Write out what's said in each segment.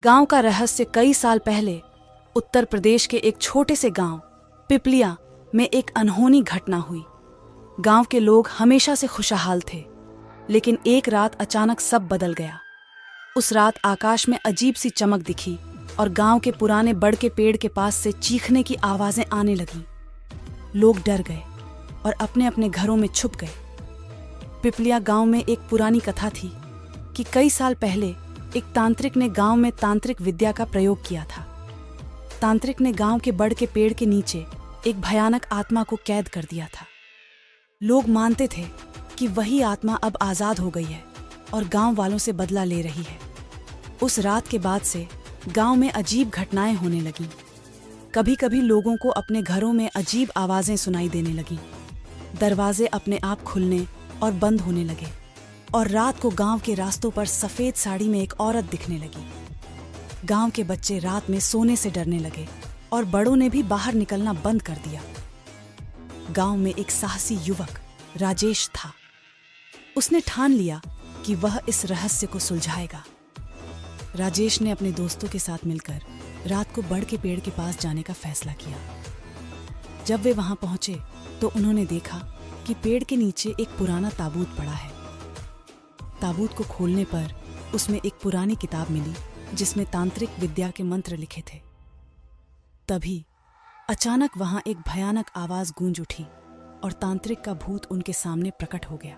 गांव का रहस्य। कई साल पहले उत्तर प्रदेश के एक छोटे से गांव पिपलिया में एक अनहोनी घटना हुई। गांव के लोग हमेशा से खुशहाल थे, लेकिन एक रात अचानक सब बदल गया। उस रात आकाश में अजीब सी चमक दिखी और गांव के पुराने बड़ के पेड़ के पास से चीखने की आवाजें आने लगीं। लोग डर गए और अपने अपने घरों में छुप गए। पिपलिया गांव में एक पुरानी कथा थी कि कई साल पहले एक तांत्रिक ने गांव में तांत्रिक विद्या का प्रयोग किया था। तांत्रिक ने गांव के बड़ के पेड़ के नीचे एक भयानक आत्मा को कैद कर दिया था। लोग मानते थे कि वही आत्मा अब आजाद हो गई है और गांव वालों से बदला ले रही है। उस रात के बाद से गांव में अजीब घटनाएं होने लगीं। कभी कभी लोगों को अपने घरों में अजीब आवाजें सुनाई देने लगीं। दरवाजे अपने आप खुलने और बंद होने लगे और रात को गांव के रास्तों पर सफेद साड़ी में एक औरत दिखने लगी। गांव के बच्चे रात में सोने से डरने लगे और बड़ों ने भी बाहर निकलना बंद कर दिया। गांव में एक साहसी युवक राजेश था। उसने ठान लिया कि वह इस रहस्य को सुलझाएगा। राजेश ने अपने दोस्तों के साथ मिलकर रात को बड़ के पेड़ के पास जाने का फैसला किया। जब वे वहां पहुंचे तो उन्होंने देखा कि पेड़ के नीचे एक पुराना ताबूत पड़ा है। ताबूत को खोलने पर उसमें एक पुरानी किताब मिली जिसमें तांत्रिक विद्या के मंत्र लिखे थे। तभी अचानक वहां एक भयानक आवाज गूंज उठी और तांत्रिक का भूत उनके सामने प्रकट हो गया।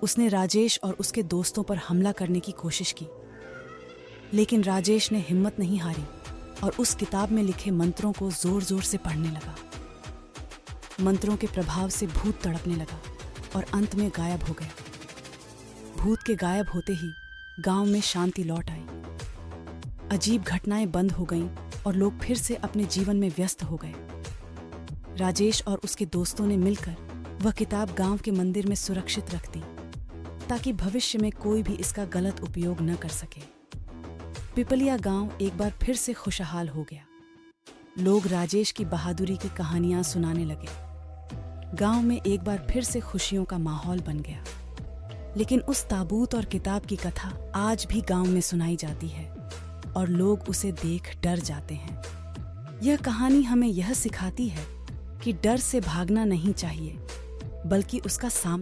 उसने राजेश और उसके दोस्तों पर हमला करने की कोशिश की, लेकिन राजेश ने हिम्मत नहीं हारी और उस किताब में लिखे मंत्रों को जोर जोर से पढ़ने लगा। मंत्रों के प्रभाव से भूत तड़पने लगा और अंत में गायब हो गया। भूत के गायब होते ही गांव में शांति लौट आई। अजीब घटनाएं बंद हो गईं और लोग फिर से अपने जीवन में व्यस्त हो गए। राजेश और उसके दोस्तों ने मिलकर वह किताब गांव के मंदिर में सुरक्षित रख दी ताकि भविष्य में कोई भी इसका गलत उपयोग न कर सके। पिपलिया गांव एक बार फिर से खुशहाल हो गया। लोग राजेश की बहादुरी की कहानियां सुनाने लगे। गांव में एक बार फिर से खुशियों का माहौल बन गया। लेकिन उस ताबूत और किताब की कथा आज भी गांव में सुनाई जाती है और लोग उसे देख डर जाते हैं। यह कहानी हमें यह सिखाती है कि डर से भागना नहीं चाहिए, बल्कि उसका सामना